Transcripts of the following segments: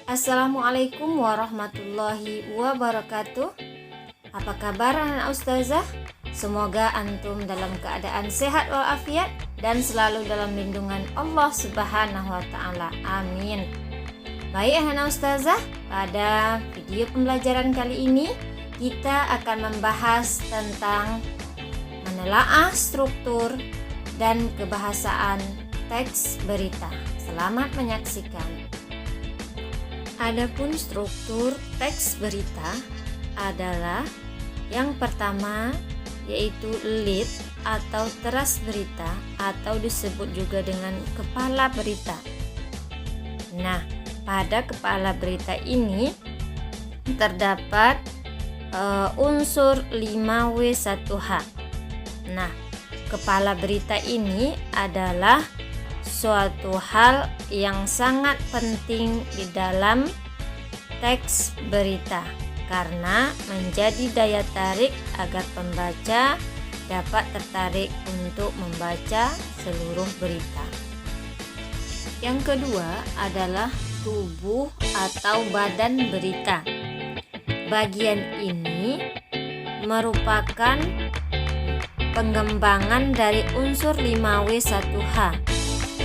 Assalamualaikum warahmatullahi wabarakatuh. Apa kabar anak ustazah? Semoga antum dalam keadaan sehat walafiat dan selalu dalam lindungan Allah Subhanahu wa taala. Amin. Baik anak ustazah, pada video pembelajaran kali ini kita akan membahas tentang menelaah struktur dan kebahasaan teks berita. Selamat menyaksikan. Adapun struktur teks berita adalah yang pertama yaitu lead atau teras berita atau disebut juga dengan kepala berita. Nah, pada kepala berita ini terdapat unsur 5W1H. Nah, kepala berita ini adalah suatu hal yang sangat penting di dalam teks berita karena menjadi daya tarik agar pembaca dapat tertarik untuk membaca seluruh berita. Yang kedua adalah tubuh atau badan berita. Bagian ini merupakan pengembangan dari unsur 5W1H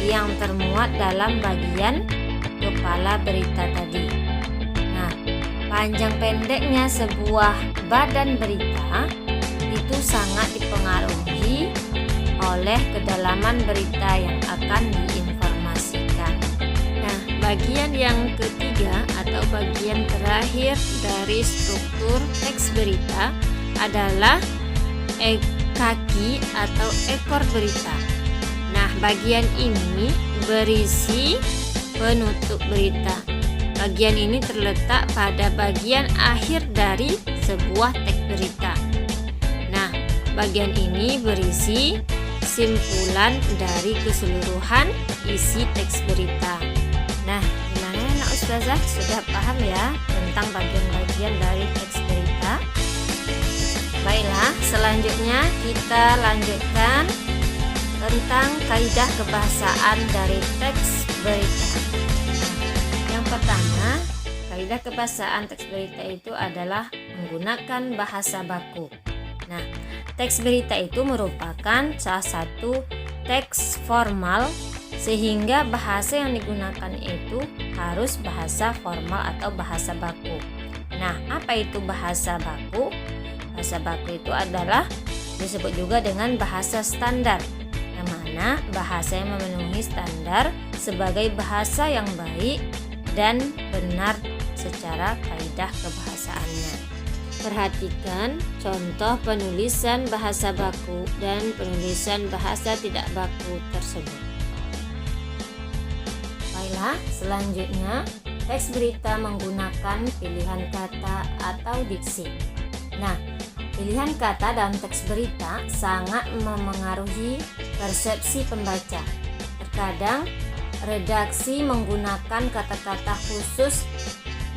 yang termuat dalam bagian kepala berita tadi. Nah, panjang pendeknya sebuah badan berita itu sangat dipengaruhi oleh kedalaman berita yang akan diinformasikan. Nah, bagian yang ketiga atau bagian terakhir dari struktur teks berita adalah kaki atau ekor berita. Nah, bagian ini berisi penutup berita. Bagian ini terletak pada bagian akhir dari sebuah teks berita. Nah, bagian ini berisi simpulan dari keseluruhan isi teks berita. Nah, gimana anak ustazah? Sudah paham ya tentang bagian-bagian dari teks berita? Baiklah, selanjutnya kita lanjutkan tentang kaidah kebahasaan dari teks berita. Yang pertama, kaidah kebahasaan teks berita itu adalah menggunakan bahasa baku. Nah, teks berita itu merupakan salah satu teks formal sehingga bahasa yang digunakan itu harus bahasa formal atau bahasa baku. Nah, apa itu bahasa baku? Bahasa baku itu adalah disebut juga dengan bahasa standar, yang mana bahasa yang memenuhi standar sebagai bahasa yang baik dan benar secara kaidah kebahasaannya. Perhatikan contoh penulisan bahasa baku dan penulisan bahasa tidak baku tersebut. Baiklah, selanjutnya teks berita menggunakan pilihan kata atau diksi. Nah, pilihan kata dalam teks berita sangat memengaruhi persepsi pembaca. Terkadang redaksi menggunakan kata-kata khusus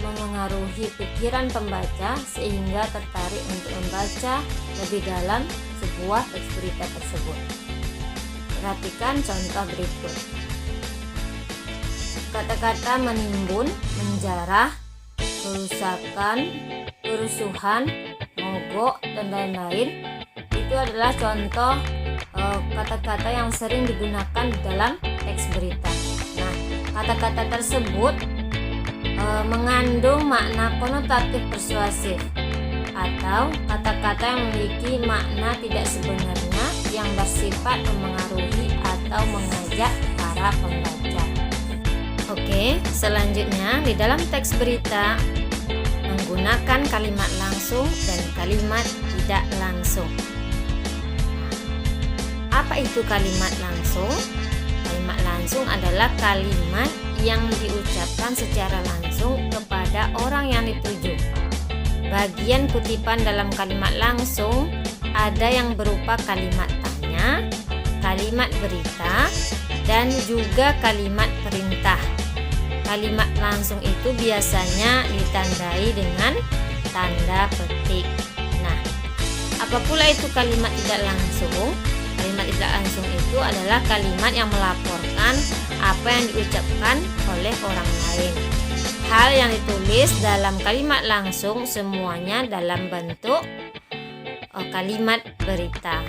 memengaruhi pikiran pembaca sehingga tertarik untuk membaca lebih dalam sebuah teks berita tersebut. Perhatikan contoh berikut. Kata-kata menimbun, menjarah, kerusakan, kerusuhan, mogok, dan lain-lain itu adalah contoh kata-kata yang sering digunakan di dalam teks berita. Nah, kata-kata tersebut mengandung makna konotatif persuasif atau kata-kata yang memiliki makna tidak sebenarnya yang bersifat memengaruhi atau mengajak para pembaca. Oke, selanjutnya di dalam teks berita menggunakan kalimat langsung dan kalimat tidak langsung. Apa itu kalimat langsung? Kalimat langsung adalah kalimat yang diucapkan secara langsung kepada orang yang dituju. Bagian kutipan dalam kalimat langsung ada yang berupa kalimat tanya, kalimat berita, dan juga kalimat perintah. Kalimat langsung itu biasanya ditandai dengan tanda petik. Nah, apa pula itu kalimat tidak langsung? Kalimat tidak langsung itu adalah kalimat yang melaporkan apa yang diucapkan oleh orang lain. hal yang ditulis dalam kalimat langsung semuanya dalam bentuk kalimat berita.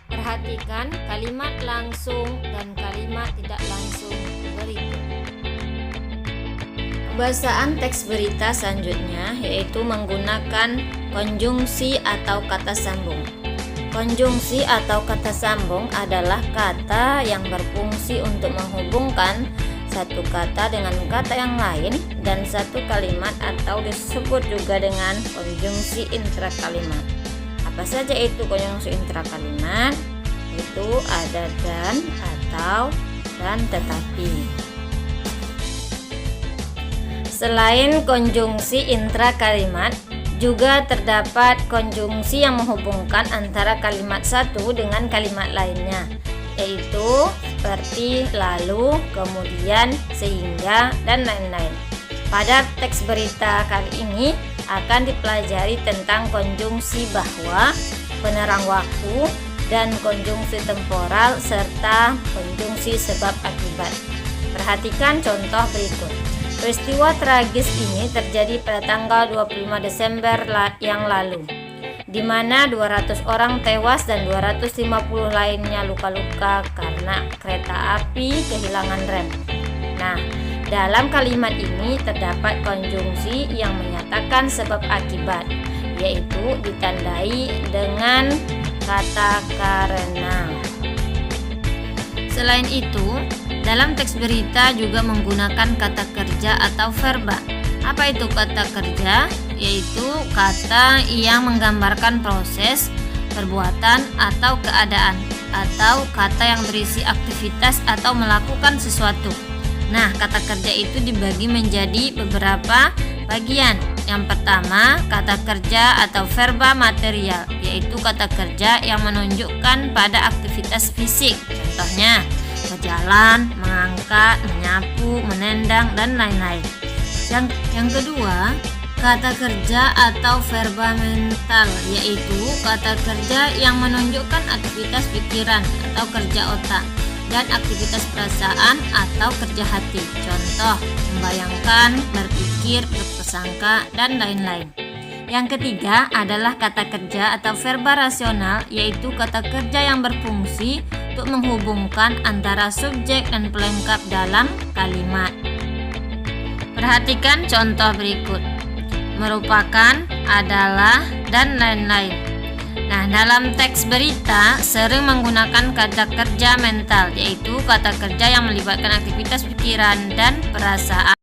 Perhatikan kalimat langsung dan kalimat tidak langsung berikut. Pembahasan teks berita selanjutnya yaitu menggunakan konjungsi atau kata sambung. Konjungsi atau kata sambung adalah kata yang berfungsi untuk menghubungkan satu kata dengan kata yang lain dan satu kalimat, atau disebut juga dengan konjungsi intrakalimat. Apa saja itu konjungsi intrakalimat? Itu ada dan, atau, dan tetapi. Selain konjungsi intrakalimat, juga terdapat konjungsi yang menghubungkan antara kalimat satu dengan kalimat lainnya, yaitu seperti lalu, kemudian, sehingga, dan lain-lain. Pada teks berita kali ini akan dipelajari tentang konjungsi bahwa, penerang waktu, dan konjungsi temporal, serta konjungsi sebab akibat. Perhatikan contoh berikut. Peristiwa tragis ini terjadi pada tanggal 25 Desember yang lalu, di mana 200 orang tewas dan 250 lainnya luka-luka karena kereta api kehilangan rem. Nah, dalam kalimat ini terdapat konjungsi yang menyatakan sebab akibat, yaitu ditandai dengan kata karena. Selain itu, dalam teks berita juga menggunakan kata kerja atau verba. Apa itu kata kerja? Yaitu kata yang menggambarkan proses, perbuatan, atau keadaan, atau kata yang berisi aktivitas atau melakukan sesuatu. Nah, kata kerja itu dibagi menjadi beberapa bagian. Yang pertama, kata kerja atau verba material, yaitu kata kerja yang menunjukkan pada aktivitas fisik. Contohnya, berjalan, mengangkat, menyapu, menendang, dan lain-lain. Yang kedua, kata kerja atau verba mental, yaitu kata kerja yang menunjukkan aktivitas pikiran atau kerja otak dan aktivitas perasaan atau kerja hati. Contoh, membayangkan, berpikir, berprasangka, dan lain-lain. Yang ketiga adalah kata kerja atau verba rasional, yaitu kata kerja yang berfungsi untuk menghubungkan antara subjek dan pelengkap dalam kalimat. Perhatikan contoh berikut. Merupakan, adalah, dan lain-lain. Nah, dalam teks berita sering menggunakan kata kerja mental, yaitu kata kerja yang melibatkan aktivitas pikiran dan perasaan.